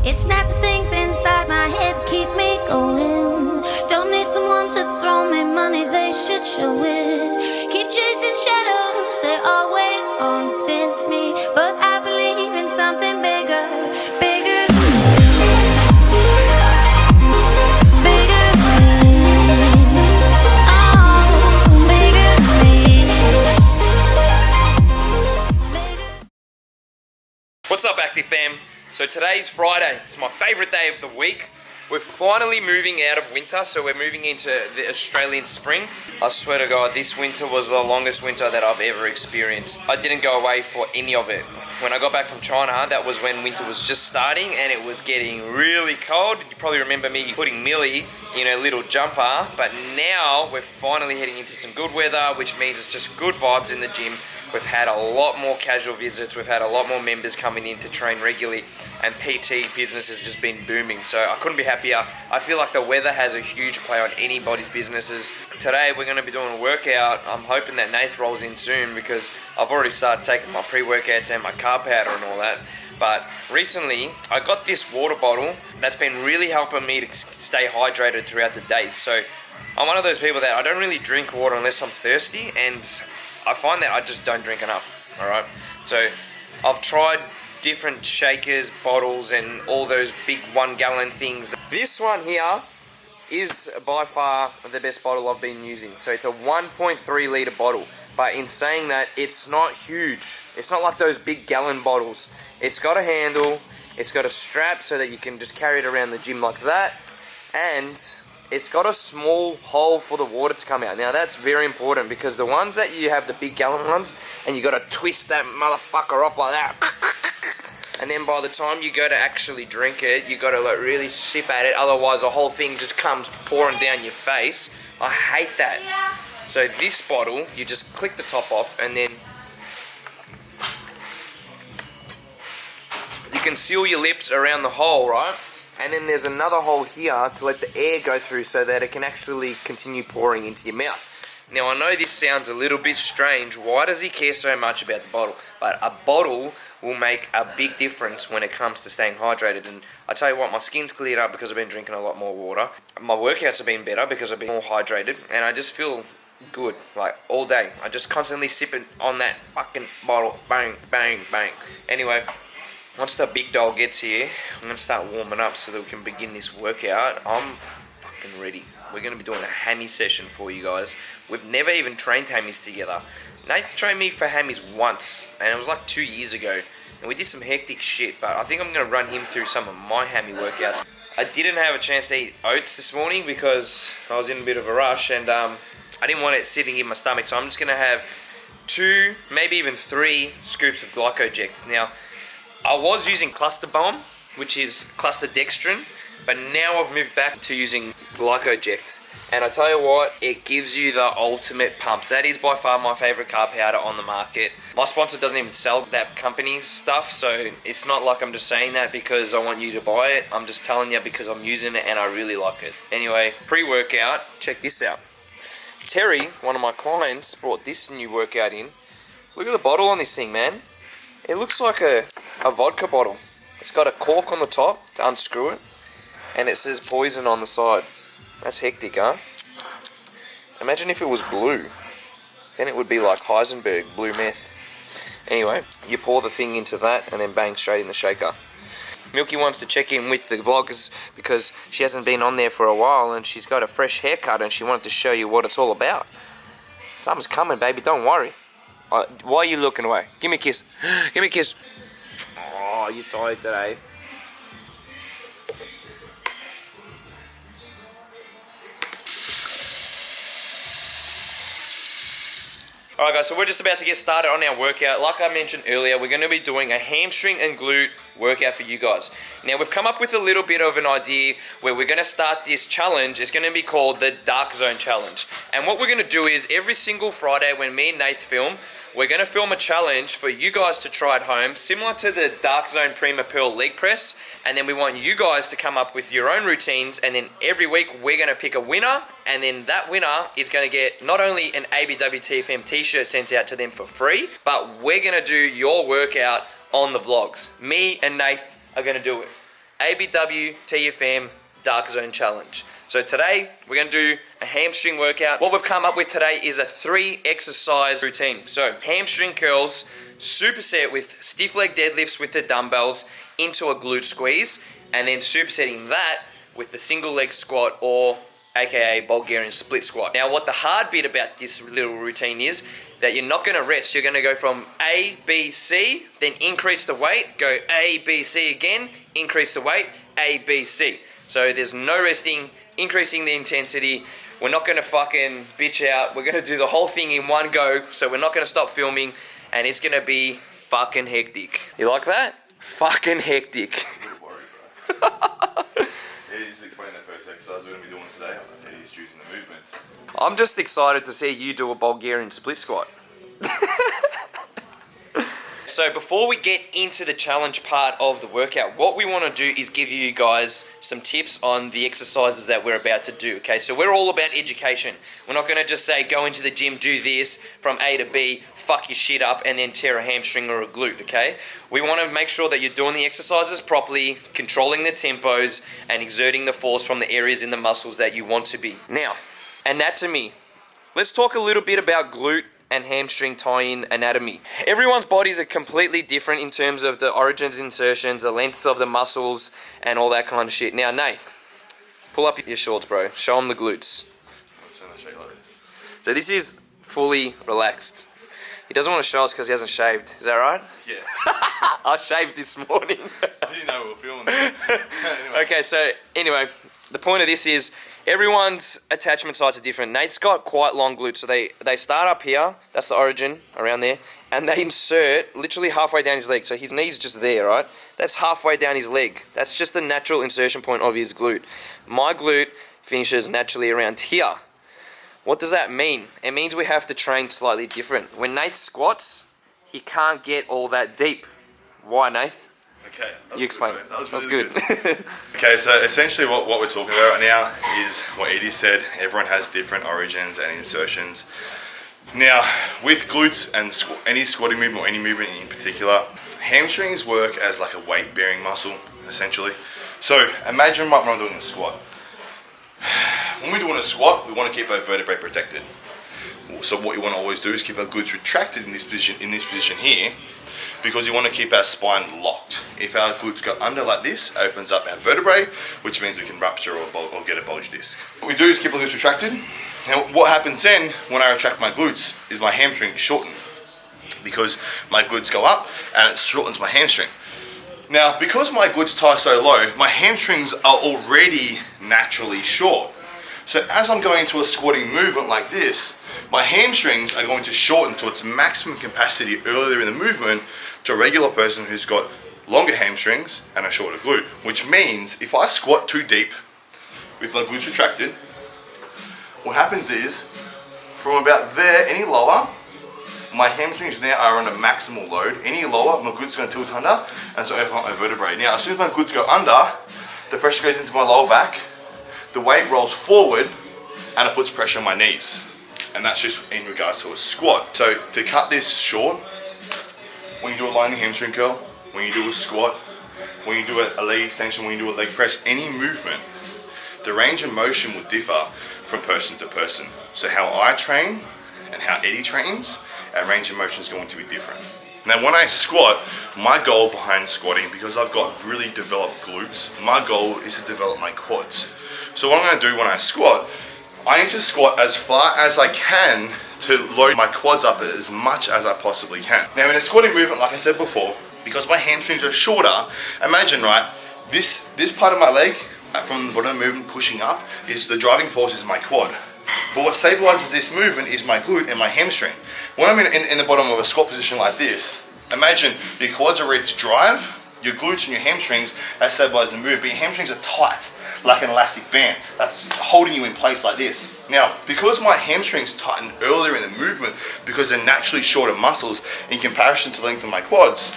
It's not the things inside my head that keep me going. Don't need someone to throw me money, they should show it. Keep chasing shadows, they're always haunting me. But I believe in something bigger, bigger than me. Bigger than me. Oh, bigger than me. What's up, Active fam? So today's Friday. It's my favourite day of the week. We're finally moving out of winter, so we're moving into the Australian spring. I swear to God, this winter was the longest winter that I've ever experienced. I didn't go away for any of it. When I got back from China, that was when winter was just starting and it was getting really cold. You probably remember me putting Millie in a little jumper, but now we're finally heading into some good weather, which means it's just good vibes in the gym. We've had a lot more casual visits, we've had a lot more members coming in to train regularly, and PT business has just been booming, so I couldn't be happier. I feel like the weather has a huge play on anybody's businesses. Today we're going to be doing a workout. I'm hoping that Nath rolls in soon because I've already started taking my pre-workouts and my carb powder and all that. But recently I got this water bottle that's been really helping me to stay hydrated throughout the day. So I'm one of those people that I don't really drink water unless I'm thirsty, and I find that I just don't drink enough, alright? So I've tried different shakers, bottles, and all those big 1 gallon things. This one here is by far the best bottle I've been using. So it's a 1.3 litre bottle, but in saying that, it's not huge. It's not like those big gallon bottles. It's got a handle, it's got a strap so that you can just carry it around the gym like that, and it's got a small hole for the water to come out. Now that's very important because the ones that you have, the big gallon ones, and you got to twist that motherfucker off like that, and then by the time you go to actually drink it, you got to like really sip at it, otherwise the whole thing just comes pouring down your face. I hate that. So this bottle, you just click the top off, and then you can seal your lips around the hole, right? And then there's another hole here to let the air go through so that it can actually continue pouring into your mouth. Now I know this sounds a little bit strange. Why does he care so much about the bottle? But a bottle will make a big difference when it comes to staying hydrated. And I tell you what, my skin's cleared up because I've been drinking a lot more water. My workouts have been better because I've been more hydrated. And I just feel good, like all day. I just constantly sipping on that fucking bottle. Bang, bang, bang. Anyway, once the big dog gets here, I'm going to start warming up so that we can begin this workout. I'm fucking ready. We're going to be doing a hammy session for you guys. We've never even trained hammies together. Nath trained me for hammies once, and it was like 2 years ago. And we did some hectic shit, but I think I'm going to run him through some of my hammy workouts. I didn't have a chance to eat oats this morning because I was in a bit of a rush, and I didn't want it sitting in my stomach. So I'm just going to have 2, maybe even 3 scoops of glycoject. Now, I was using cluster bomb, which is cluster dextrin, but now I've moved back to using glycoject. And I tell you what, it gives you the ultimate pumps. That is by far my favorite carb powder on the market. My sponsor doesn't even sell that company's stuff, so it's not like I'm just saying that because I want you to buy it. I'm just telling you because I'm using it and I really like it. Anyway, pre-workout, check this out. Terry, one of my clients, brought this new workout in. Look at the bottle on this thing, man. It looks like a vodka bottle. It's got a cork on the top to unscrew it, and it says poison on the side. That's hectic, huh? Imagine if it was blue. Then it would be like Heisenberg, blue meth. Anyway, you pour the thing into that and then bang, straight in the shaker. Milky wants to check in with the vloggers because she hasn't been on there for a while and she's got a fresh haircut and she wanted to show you what it's all about. Something's coming, baby, don't worry. Why are you looking away? Give me a kiss. Give me a kiss. Oh, you're tired today. Alright guys, so we're just about to get started on our workout. Like I mentioned earlier, we're going to be doing a hamstring and glute workout for you guys. Now we've come up with a little bit of an idea where we're going to start this challenge. It's going to be called the Darkzone challenge. And what we're going to do is every single Friday when me and Nath film, we're going to film a challenge for you guys to try at home, similar to the Darkzone Prima Pearl leg press, and then we want you guys to come up with your own routines, and then every week we're going to pick a winner, and then that winner is going to get not only an ABWTFM t-shirt sent out to them for free, but we're going to do your workout on the vlogs. Me and Nath are going to do it. ABW TFM Darkzone Challenge. So today we're going to do a hamstring workout. What we've come up with today is a 3 exercise routine. So hamstring curls, superset with stiff leg deadlifts with the dumbbells into a glute squeeze, and then supersetting that with the single leg squat, or aka Bulgarian split squat. Now what the hard bit about this little routine is that you're not going to rest. You're going to go from A, B, C, then increase the weight, go A, B, C again, increase the weight, A, B, C. So there's no resting, increasing the intensity. We're not going to fucking bitch out. We're going to do the whole thing in one go, so we're not going to stop filming, and it's going to be fucking hectic. You like that? Fucking hectic. Just explain that first exercise we're going to be doing today. Eddy's choosing the movements. I'm just excited to see you do a Bulgarian split squat. So before we get into the challenge part of the workout, what we want to do is give you guys some tips on the exercises that we're about to do, okay? So we're all about education. We're not going to just say, go into the gym, do this from A to B, fuck your shit up, and then tear a hamstring or a glute, okay? We want to make sure that you're doing the exercises properly, controlling the tempos, and exerting the force from the areas in the muscles that you want to be. Now, anatomy. Let's talk a little bit about glute and hamstring tie-in anatomy. Everyone's bodies are completely different in terms of the origins, insertions, the lengths of the muscles, and all that kind of shit. Now, Nath, pull up your shorts, bro. Show them the glutes. What's going to show you like this? So this is fully relaxed. He doesn't want to show us because he hasn't shaved. Is that right? Yeah. I shaved this morning. I didn't know we were filming that. Anyway. Okay, so anyway, the point of this is everyone's attachment sites are different. Nate's got quite long glutes, so they start up here, that's the origin, around there, and they insert literally halfway down his leg. So his knee's just there, right? That's halfway down his leg. That's just the natural insertion point of his glute. My glute finishes naturally around here. What does that mean? It means we have to train slightly different. When Nate squats, he can't get all that deep. Why, Nath? Okay. You explain it. That was That's really good. Okay, so essentially what we're talking about right now is what Eddy said. Everyone has different origins and insertions. Now, with glutes and any squatting movement or any movement in particular, hamstrings work as like a weight-bearing muscle, essentially. So imagine what I'm doing in a squat. When we're doing a squat, we want to keep our vertebrae protected. So what you want to always do is keep our glutes retracted in this position here, because you want to keep our spine locked. If our glutes go under like this, it opens up our vertebrae, which means we can rupture or get a bulge disc. What we do is keep our glutes retracted. Now what happens then when I retract my glutes is my hamstring shorten, because my glutes go up and it shortens my hamstring. Now because my glutes tie so low, my hamstrings are already naturally short. So as I'm going into a squatting movement like this, my hamstrings are going to shorten to its maximum capacity earlier in the movement to a regular person who's got longer hamstrings and a shorter glute. Which means if I squat too deep with my glutes retracted, what happens is from about there, any lower, my hamstrings now are on a maximal load. Any lower, my glutes are going to tilt under, and so open up my vertebrae. Now as soon as my glutes go under, the pressure goes into my lower back, the weight rolls forward, and it puts pressure on my knees. And that's just in regards to a squat. So to cut this short, when you do a lying hamstring curl, when you do a squat, when you do a leg extension, when you do a leg press, any movement, the range of motion will differ from person to person. So how I train and how Eddy trains, our range of motion is going to be different. Now when I squat, my goal behind squatting, because I've got really developed glutes, my goal is to develop my quads. So what I'm going to do when I squat, I need to squat as far as I can to load my quads up as much as I possibly can. Now in a squatting movement, like I said before, because my hamstrings are shorter, imagine, right, this part of my leg, from the bottom of the movement pushing up, is the driving force is my quad. But what stabilizes this movement is my glute and my hamstring. When I'm in the bottom of a squat position like this, imagine your quads are ready to drive, your glutes and your hamstrings are stabilized and move, but your hamstrings are tight, like an elastic band. That's holding you in place like this. Now, because my hamstrings tighten earlier in the movement, because they're naturally shorter muscles in comparison to the length of my quads,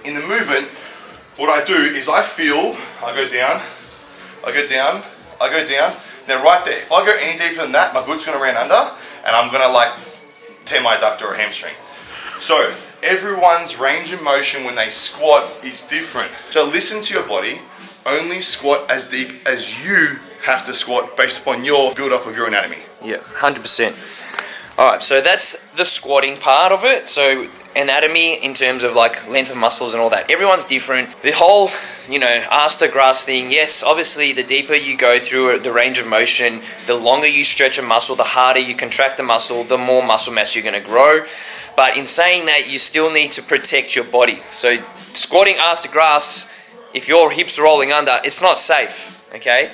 in the movement, what I do is I go down, I go down, I go down. Now right there, if I go any deeper than that, my glute's gonna run under, and I'm gonna like tear my adductor or hamstring. So everyone's range of motion when they squat is different. So listen to your body, only squat as deep as you have to squat based upon your build-up of your anatomy. Yeah, 100%. Alright, so that's the squatting part of it. So anatomy in terms of like length of muscles and all that. Everyone's different. The whole, ass to grass thing, yes, obviously the deeper you go through the range of motion, the longer you stretch a muscle, the harder you contract the muscle, the more muscle mass you're going to grow. But in saying that, you still need to protect your body. So squatting ass to grass, if your hips are rolling under, it's not safe, okay?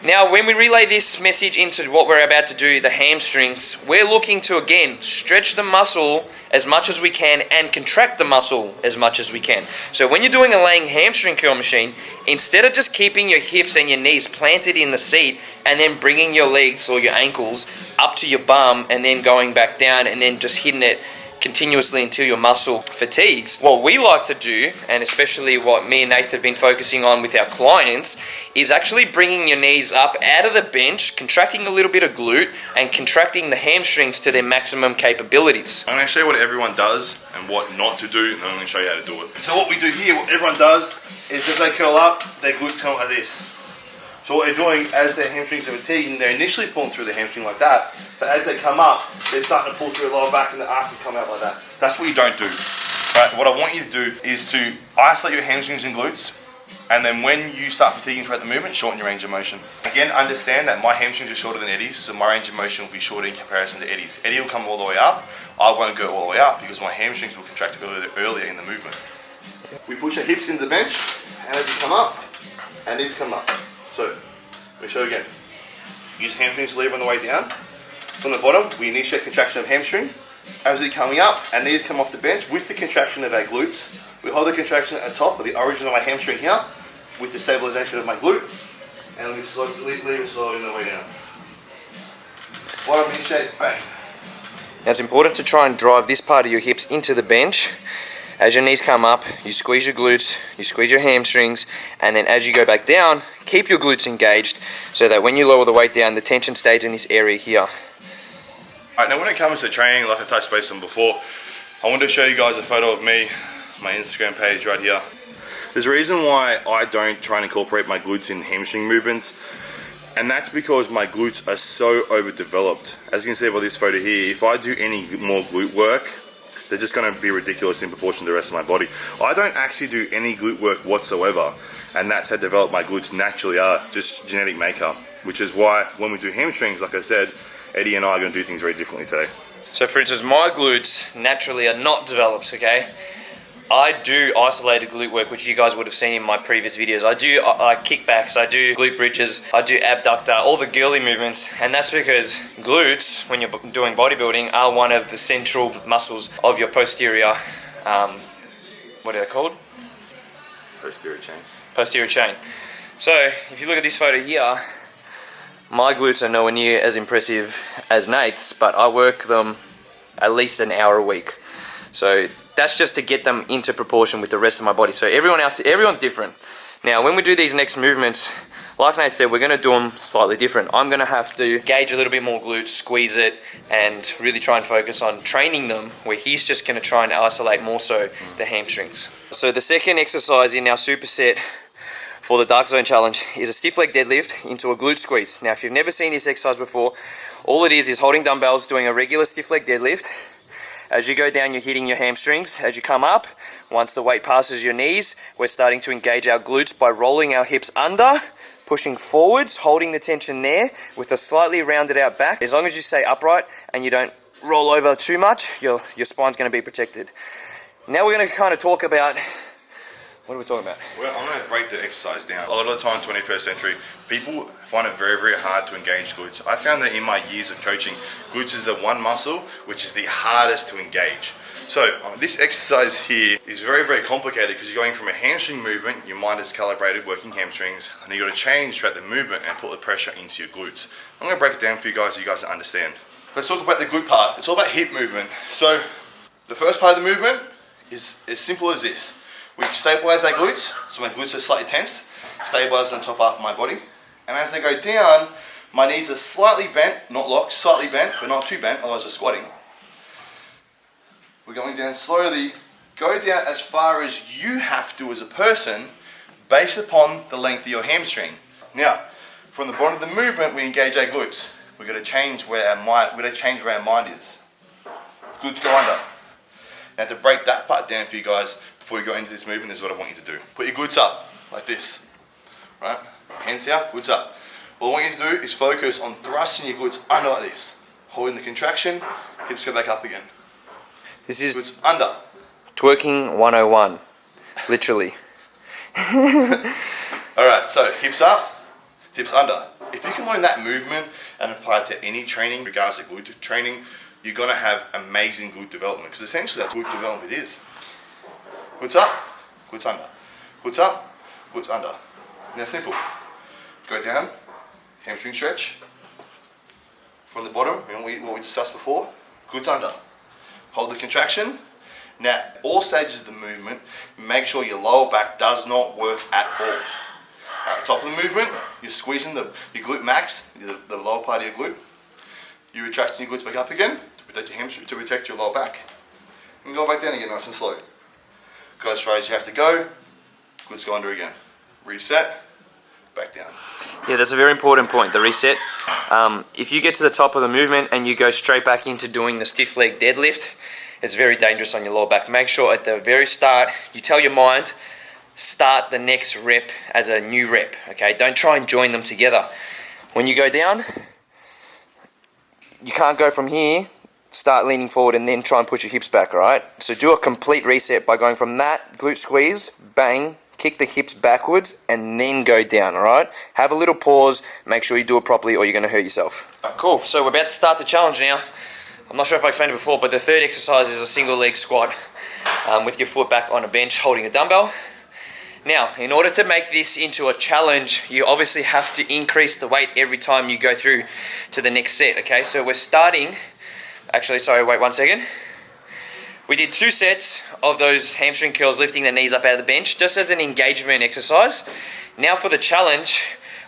Now, when we relay this message into what we're about to do, the hamstrings, we're looking to, again, stretch the muscle as much as we can and contract the muscle as much as we can. So when you're doing a laying hamstring curl machine, instead of just keeping your hips and your knees planted in the seat and then bringing your legs or your ankles up to your bum and then going back down and then just hitting it continuously until your muscle fatigues. What we like to do, and especially what me and Nathan have been focusing on with our clients, is actually bringing your knees up out of the bench, contracting a little bit of glute, and contracting the hamstrings to their maximum capabilities. I'm going to show you what everyone does and what not to do, and then I'm going to show you how to do it. So what we do here, what everyone does, is as they curl up, their glutes come like this. So what they're doing, as their hamstrings are fatiguing, they're initially pulling through the hamstring like that, but as they come up, they're starting to pull through the lower back and the asses come out like that. That's what you don't do. Right? What I want you to do is to isolate your hamstrings and glutes, and then when you start fatiguing throughout the movement, shorten your range of motion. Again, understand that my hamstrings are shorter than Eddy's, so my range of motion will be shorter in comparison to Eddy's. Eddy will come all the way up, I won't go all the way up because my hamstrings will contract earlier in the movement. We push our hips into the bench, and as you come up, and these come up. So, let me show you again. Use hamstrings lever on the way down. From the bottom, we initiate contraction of hamstring. As we're coming up, and these come off the bench with the contraction of our glutes. We hold the contraction at the top of the origin of my hamstring here, with the stabilization of my glute, and we lever slowly on the way down. Bottom initiate, bang. Now it's important to try and drive this part of your hips into the bench. As your knees come up, you squeeze your glutes, you squeeze your hamstrings, and then as you go back down, keep your glutes engaged so that when you lower the weight down, the tension stays in this area here. Alright, now when it comes to training, like I touched base on before, I wanted to show you guys a photo of me, my Instagram page right here. There's a reason why I don't try and incorporate my glutes in hamstring movements, and that's because my glutes are so overdeveloped. As you can see by this photo here, if I do any more glute work, they're just going to be ridiculous in proportion to the rest of my body. I don't actually do any glute work whatsoever, and that's how developed my glutes naturally are, just genetic makeup, which is why when we do hamstrings, like I said, Eddy and I are going to do things very differently today. So for instance, my glutes naturally are not developed, okay? I do isolated glute work, which you guys would have seen in my previous videos. I do kickbacks, I do glute bridges, I do abductor, all the girly movements, and that's because glutes, when you're doing bodybuilding, are one of the central muscles of your posterior, what are they called? Posterior chain. Posterior chain. So if you look at this photo here, my glutes are nowhere near as impressive as Nate's, but I work them at least an hour a week. So that's just to get them into proportion with the rest of my body. So everyone's different. Now, when we do these next movements, like Nate said, we're going to do them slightly different. I'm going to have to gauge a little bit more glutes, squeeze it, and really try and focus on training them, where he's just going to try and isolate more so the hamstrings. So the second exercise in our superset for the Darkzone challenge is a stiff leg deadlift into a glute squeeze. Now, if you've never seen this exercise before, all it is holding dumbbells, doing a regular stiff leg deadlift. As you go down, you're hitting your hamstrings. As you come up, once the weight passes your knees, we're starting to engage our glutes by rolling our hips under, pushing forwards, holding the tension there with a slightly rounded out back. As long as you stay upright and you don't roll over too much, your spine's going to be protected. Now we're going to kind of talk about, what are we talking about? Well, I'm going to break the exercise down. A lot of the time, 21st century, people find it very, very hard to engage glutes. I found that in my years of coaching, glutes is the one muscle which is the hardest to engage. So this exercise here is very, very complicated because you're going from a hamstring movement, your mind is calibrated, working hamstrings, and you've got to change throughout the movement and put the pressure into your glutes. I'm going to break it down for you guys so you guys understand. Let's talk about the glute part. It's all about hip movement. So the first part of the movement is as simple as this. We stabilize our glutes, so my glutes are slightly tensed, stabilized on the top half of my body. And as I go down, my knees are slightly bent, not locked, slightly bent, but not too bent, otherwise they're squatting. We're going down slowly. Go down as far as you have to as a person based upon the length of your hamstring. Now, from the bottom of the movement, we engage our glutes. We're going to change where our mind is. Glutes go under. Now, to break that part down for you guys, before you go into this movement, this is what I want you to do. Put your glutes up, like this. Right? Hands out, glutes up. All I want you to do is focus on thrusting your glutes under like this. Holding the contraction, hips go back up again. This is Glutes under. twerking 101, literally. Alright, so hips up, hips under. If you can learn that movement and apply it to any training, regardless of glute training, you're going to have amazing glute development, because essentially that's glute development it is. Glutes up, glutes under. Glutes up, glutes under. Now simple. Go down, hamstring stretch. From the bottom, what we discussed before, glutes under. Hold the contraction. Now, all stages of the movement, make sure your lower back does not work at all. At the top of the movement, you're squeezing your glute max, the lower part of your glute. You're retracting your glutes back up again to protect your hamstring, to protect your lower back. And go back down again, nice and slow. Go as far as you have to go. Glutes go under again. Reset. Back down. Yeah, that's a very important point, the reset. If you get to the top of the movement and you go straight back into doing the stiff leg deadlift, it's very dangerous on your lower back. Make sure at the very start, you tell your mind, start the next rep as a new rep, okay? Don't try and join them together. When you go down, you can't go from here, start leaning forward and then try and push your hips back, alright? So do a complete reset by going from that glute squeeze, bang, kick the hips backwards and then go down, alright? Have a little pause, make sure you do it properly or you're going to hurt yourself. Right, cool, so we're about to start the challenge now. I'm not sure if I explained it before, but the third exercise is a single leg squat with your foot back on a bench holding a dumbbell. Now, in order to make this into a challenge, you obviously have to increase the weight every time you go through to the next set, okay? So we're starting, actually, sorry, wait 1 second. We did 2 sets of those hamstring curls, lifting the knees up out of the bench, just as an engagement exercise. Now for the challenge,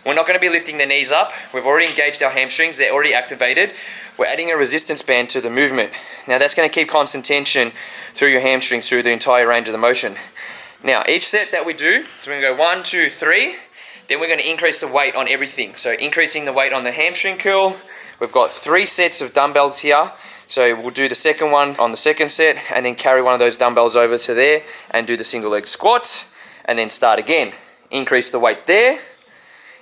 we're not going to be lifting the knees up. We've already engaged our hamstrings, they're already activated. We're adding a resistance band to the movement. Now that's going to keep constant tension through your hamstrings through the entire range of the motion. Now each set that we do, so we're going to go 1, 2, 3, then we're going to increase the weight on everything. So increasing the weight on the hamstring curl. We've got 3 sets of dumbbells here. So we'll do the second one on the second set and then carry one of those dumbbells over to there and do the single leg squats and then start again. Increase the weight there,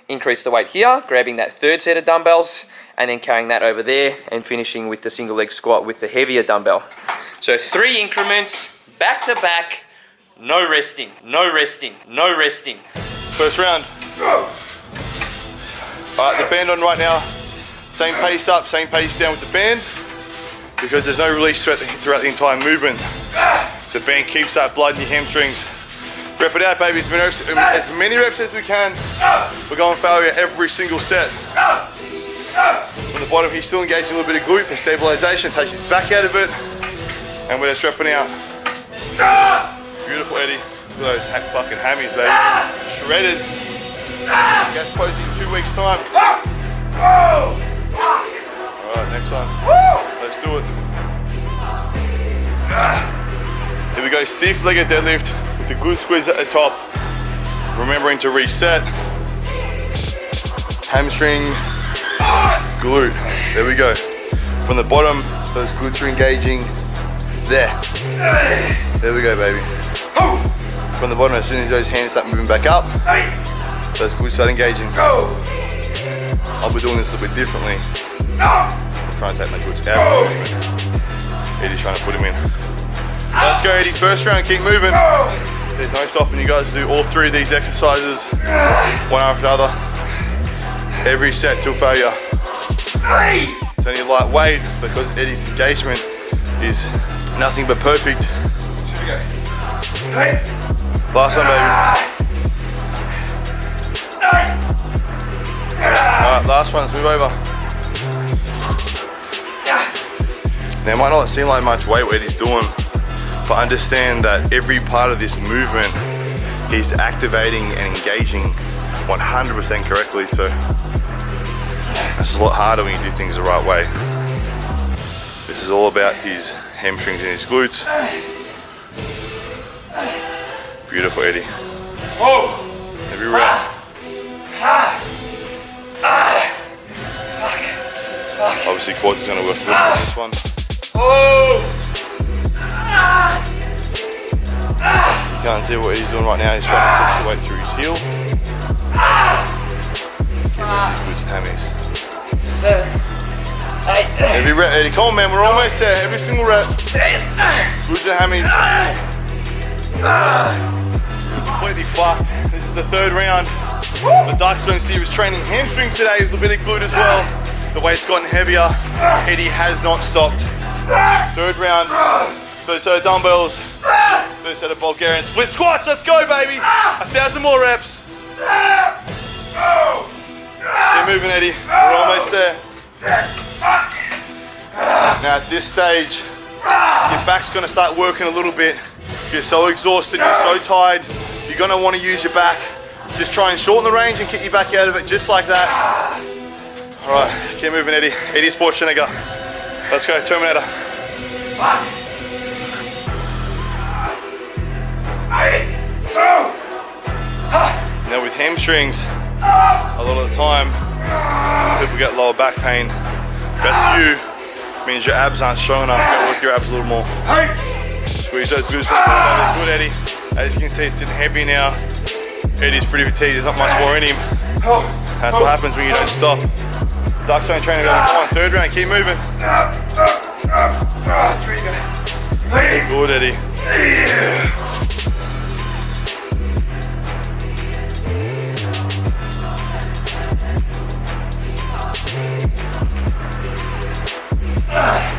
increase the weight here, grabbing that third set of dumbbells and then carrying that over there and finishing with the single leg squat with the heavier dumbbell. So 3 increments, back to back, no resting, no resting, no resting. First round. Alright, the band on right now. Same pace up, same pace down with the band, because there's no release throughout the entire movement. The band keeps that blood in your hamstrings. Rep it out, baby, as many reps as we can. We're going failure every single set. From the bottom, he's still engaging a little bit of glute for stabilization, takes his back out of it, and we're just repping out. Beautiful, Eddie. Look at those fucking hammies, baby. Shredded. Gas posing in 2 weeks' time. Alright, next one. Let's do it. Here we go, stiff legged deadlift with the glute squeeze at the top. Remembering to reset. Hamstring, glute. There we go. From the bottom, those glutes are engaging. There. There we go, baby. From the bottom, as soon as those hands start moving back up, those glutes start engaging. I'll be doing this a little bit differently. I'm trying to take my glutes out of the movement. Eddy's trying to put him in. Let's go, Eddy. First round, keep moving. There's no stopping you guys to do all 3 of these exercises, one after another. Every set till failure. It's only lightweight because Eddy's engagement is nothing but perfect. Last one, baby. Alright, last one, let's move over. Now it might not seem like much weight what Eddy's doing, but understand that every part of this movement he's activating and engaging 100% correctly, so it's a lot harder when you do things the right way. This is all about his hamstrings and his glutes. Beautiful, Eddy. Whoa! every rep. Obviously quads is going to work good on this one. You can't see what he's doing right now. He's trying to push the weight through his heel. Glutes and hammies. 7, 8. Every rep, Eddie. Come on, man. We're almost there. Every single rep. Glutes and hammies. Completely fucked. This is the third round. The Darkzone series training hamstrings today with a bit of glute as well. The weight's gotten heavier. Eddie has not stopped. Third round. First set of dumbbells. First set of Bulgarian split squats. Let's go, baby. 1,000 more reps. Keep moving, Eddie. We're almost there. Now at this stage, your back's gonna start working a little bit. You're so exhausted, you're so tired, you're gonna wanna use your back. Just try and shorten the range and kick your back out of it, just like that. All right, keep moving, Eddie. Eddie Schwarzenegger. Let's go, Terminator. Now with hamstrings, a lot of the time, people get lower back pain. That's you, means your abs aren't strong enough. You gotta work your abs a little more. Squeeze those glutes. Good, Eddie. As you can see, it's getting heavy now. Eddie's pretty fatigued, there's not much more in him. That's what happens when you don't stop. Darkzone training, come on, third round, keep moving. Good, Eddie.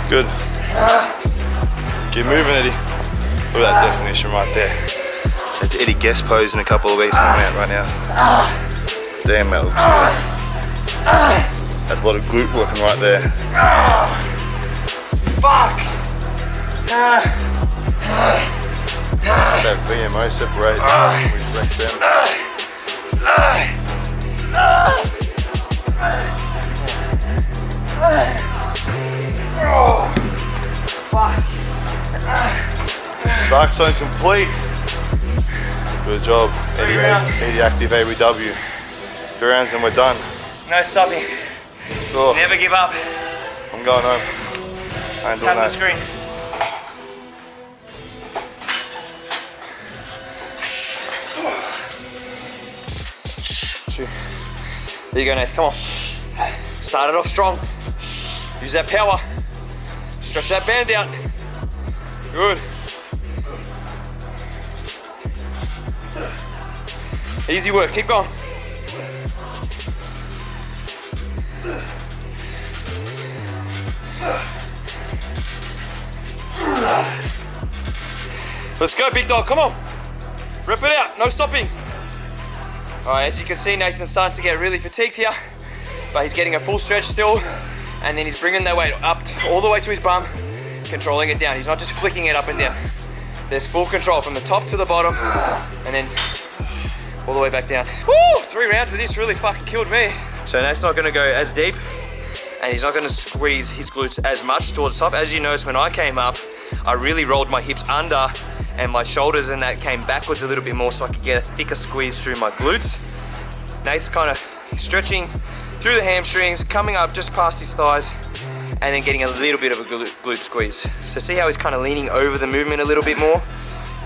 Good. Keep moving, Eddie. Look at that definition right there. That's Eddie guest pose in a couple of weeks coming out right now. Damn, that looks good. That's a lot of glute working right there. Fuck! That VMO separated. We wrecked them. Darkzone complete. Good job, Eddie Active ABW. 3 rounds and we're done. No stopping. Oh, Never give up. I'm going home. I ain't doing Tap the that. screen. There you go, Nath. Come on. Start it off strong. Use that power. Stretch that band out. Good. Easy work. Keep going. Let's go, big dog. Come on. Rip it out. No stopping. All right, as you can see, Nathan's starting to get really fatigued here, but he's getting a full stretch still, and then he's bringing that weight up all the way to his bum, controlling it down. He's not just flicking it up and down. There's full control from the top to the bottom, and then all the way back down. Woo! 3 rounds of this really fucking killed me. So Nathan's not gonna go as deep, and he's not gonna squeeze his glutes as much towards the top. As you noticed, when I came up, I really rolled my hips under, and my shoulders and that came backwards a little bit more so I could get a thicker squeeze through my glutes. Nate's kind of stretching through the hamstrings, coming up just past his thighs, and then getting a little bit of a glute squeeze. So see how he's kind of leaning over the movement a little bit more,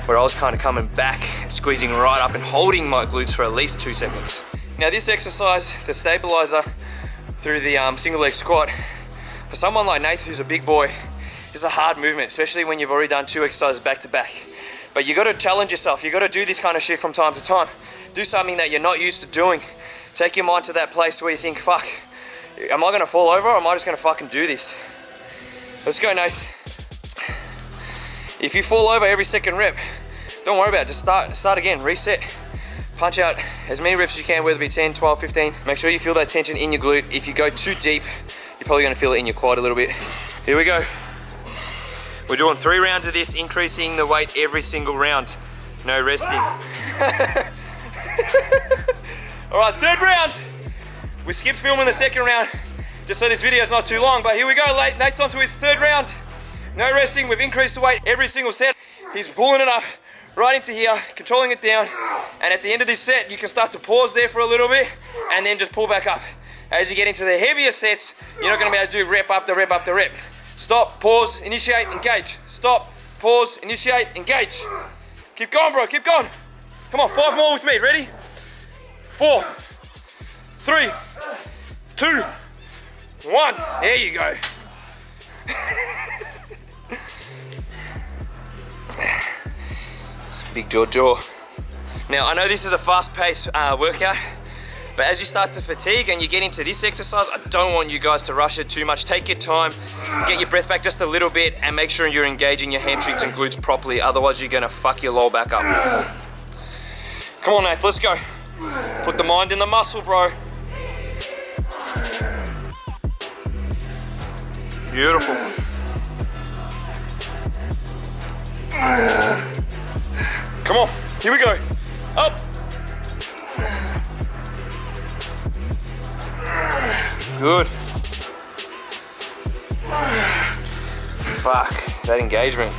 where I was kind of coming back, squeezing right up and holding my glutes for at least 2 seconds. Now this exercise, the stabilizer through the single leg squat, for someone like Nate who's a big boy, is a hard movement, especially when you've already done 2 exercises back to back. But you gotta challenge yourself. You gotta do this kind of shit from time to time. Do something that you're not used to doing. Take your mind to that place where you think, fuck, am I gonna fall over or am I just gonna fucking do this? Let's go, Nate. If you fall over every second rep, don't worry about it. Just start again, reset. Punch out as many reps as you can, whether it be 10, 12, 15. Make sure you feel that tension in your glute. If you go too deep, you're probably gonna feel it in your quad a little bit. Here we go. We're doing 3 rounds of this, increasing the weight every single round. No resting. All right, 3rd round. We skipped filming the 2nd round, just so this video is not too long, but here we go. Nate's on to his 3rd round. No resting, we've increased the weight every single set. He's pulling it up right into here, controlling it down, and at the end of this set, you can start to pause there for a little bit, and then just pull back up. As you get into the heavier sets, you're not gonna be able to do rep after rep after rep. Stop, pause, initiate, engage. Stop, pause, initiate, engage. Keep going, bro, keep going. Come on, 5 more with me, ready? 4, 3, 2, 1. There you go. Big jaw. Now, I know this is a fast-paced workout, but as you start to fatigue and you get into this exercise, I don't want you guys to rush it too much. Take your time, get your breath back just a little bit, and make sure you're engaging your hamstrings and glutes properly, otherwise you're gonna fuck your lower back up. Come on, Nath, let's go. Put the mind in the muscle, bro. Beautiful. Come on, here we go. Up. Good. Fuck, that engagement.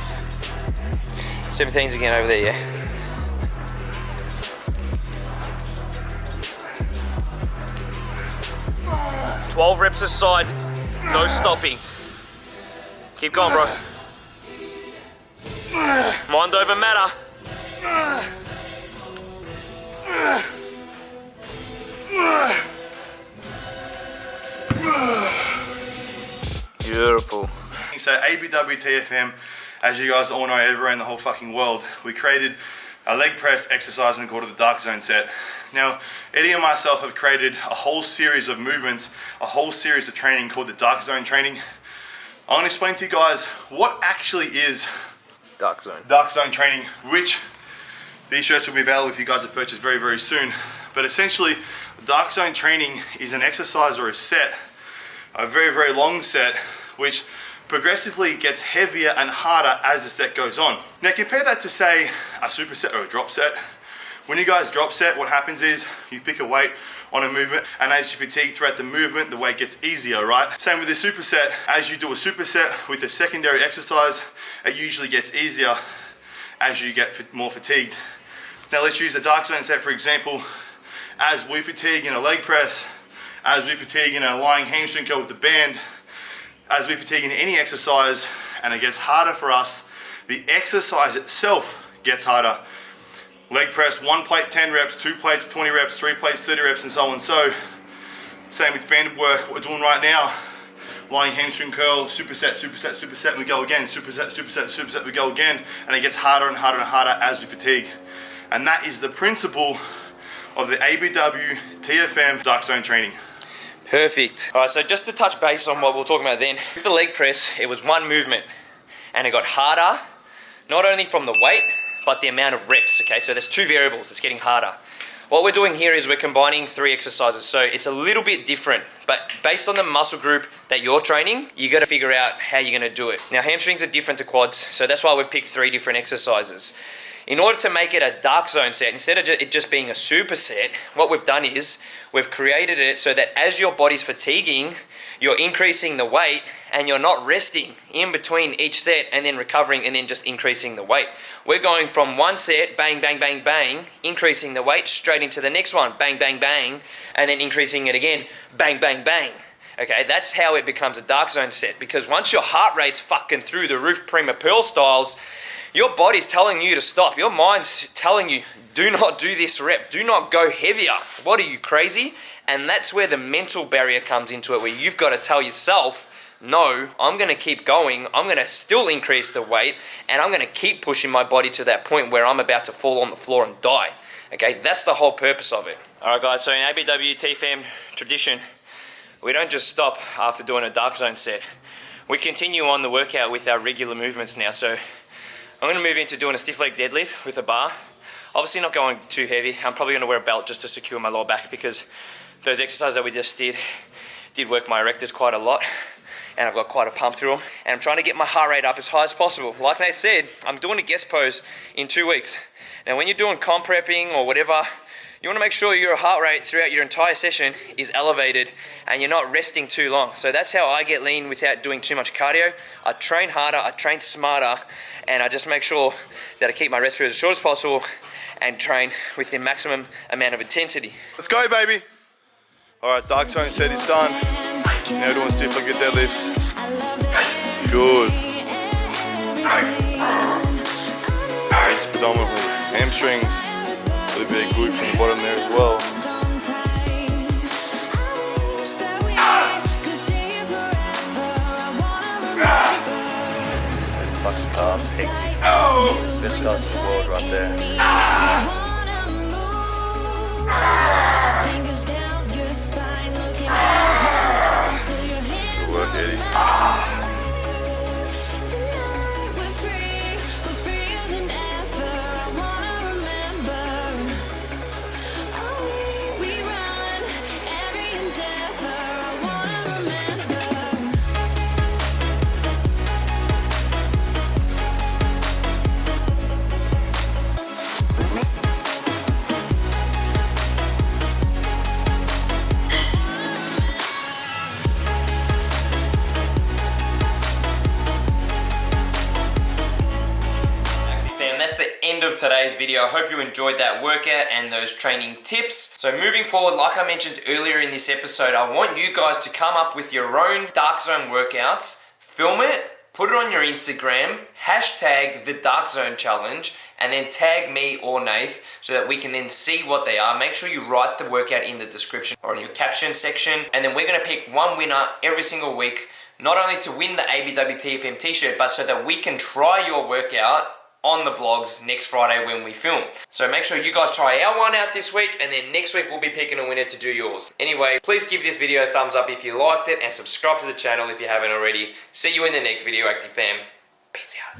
17's again over there, yeah? "12 reps a side, no stopping. Keep going, bro. Mind over matter. Beautiful. So ABW TFM, as you guys all know, everywhere in the whole fucking world, we created a leg press exercise and called it the Darkzone set. Now, Eddie and myself have created a whole series of movements, a whole series of training called the Darkzone training. I'm gonna explain to you guys what actually is Darkzone training, which these shirts will be available if you guys have purchased very, very soon. But essentially, Darkzone training is an exercise or a set, a very, very long set, which progressively gets heavier and harder as the set goes on. Now compare that to, say, a superset or a drop set. When you guys drop set, what happens is you pick a weight on a movement, and as you fatigue throughout the movement, the weight gets easier, right? Same with the superset. As you do a superset with a secondary exercise, it usually gets easier as you get more fatigued. Now let's use the Darkzone set, for example. As we fatigue in a leg press, as we fatigue in a lying hamstring curl with the band, as we fatigue in any exercise, and it gets harder for us, the exercise itself gets harder. Leg press, 1 plate, 10 reps, 2 plates, 20 reps, 3 plates, 30 reps, and so on. So, same with banded work, what we're doing right now. Lying hamstring curl, superset, superset, superset, and we go again. Superset, superset, superset, we go again. And it gets harder and harder and harder as we fatigue. And that is the principle of the ABW TFM Darkzone training. Perfect. All right, so just to touch base on what we were talking about then, with the leg press, it was one movement, and it got harder, not only from the weight, but the amount of reps, okay? So there's 2 variables, it's getting harder. What we're doing here is we're combining 3 exercises, so it's a little bit different, but based on the muscle group that you're training, you gotta figure out how you're gonna do it. Now, hamstrings are different to quads, so that's why we've picked 3 different exercises. In order to make it a Darkzone set, instead of it just being a superset, what we've done is we've created it so that as your body's fatiguing, you're increasing the weight and you're not resting in between each set and then recovering and then just increasing the weight. We're going from one set, bang, bang, bang, bang, increasing the weight straight into the next one, bang, bang, bang, and then increasing it again, bang, bang, bang. Okay, that's how it becomes a Darkzone set, because once your heart rate's fucking through the roof, Prima Pearl styles, your body's telling you to stop. Your mind's telling you, do not do this rep. Do not go heavier. What are you, crazy? And that's where the mental barrier comes into it, where you've got to tell yourself, no, I'm going to keep going. I'm going to still increase the weight, and I'm going to keep pushing my body to that point where I'm about to fall on the floor and die. Okay, that's the whole purpose of it. All right, guys, so in ABW TFM tradition, we don't just stop after doing a Darkzone set. We continue on the workout with our regular movements now. So I'm going to move into doing a stiff leg deadlift with a bar. Obviously not going too heavy. I'm probably going to wear a belt just to secure my lower back, because those exercises that we just did work my erectors quite a lot, and I've got quite a pump through them, and I'm trying to get my heart rate up as high as possible. Like Nate said, I'm doing a guest pose in 2 weeks. Now when you're doing comp prepping or whatever, You want to make sure your heart rate throughout your entire session is elevated and you're not resting too long. So that's how I get lean without doing too much cardio. I train harder, I train smarter, and I just make sure that I keep my rest period as short as possible and train with the maximum amount of intensity. Let's go, baby. All right, Darkzone set is done. Now doing stiff leg deadlifts. Good. It's predominantly hamstrings. A little bit of glute from the bottom there as well. There's fucking calves, hectic. Best calves in the world right there. Good work, Eddie. End of today's video. I hope you enjoyed that workout and those training tips. So moving forward, like I mentioned earlier in this episode, I want you guys to come up with your own Darkzone workouts, film it, put it on your Instagram, hashtag the Darkzone challenge, and then tag me or Nath so that we can then see what they are. Make sure you write the workout in the description or in your caption section, and then we're gonna pick one winner every single week, not only to win the ABWTFM t-shirt, but so that we can try your workout on the vlogs next Friday when we film. So make sure you guys try our one out this week, and then next week we'll be picking a winner to do yours. Anyway, please give this video a thumbs up if you liked it, and subscribe to the channel if you haven't already. See you in the next video, Active Fam. Peace out.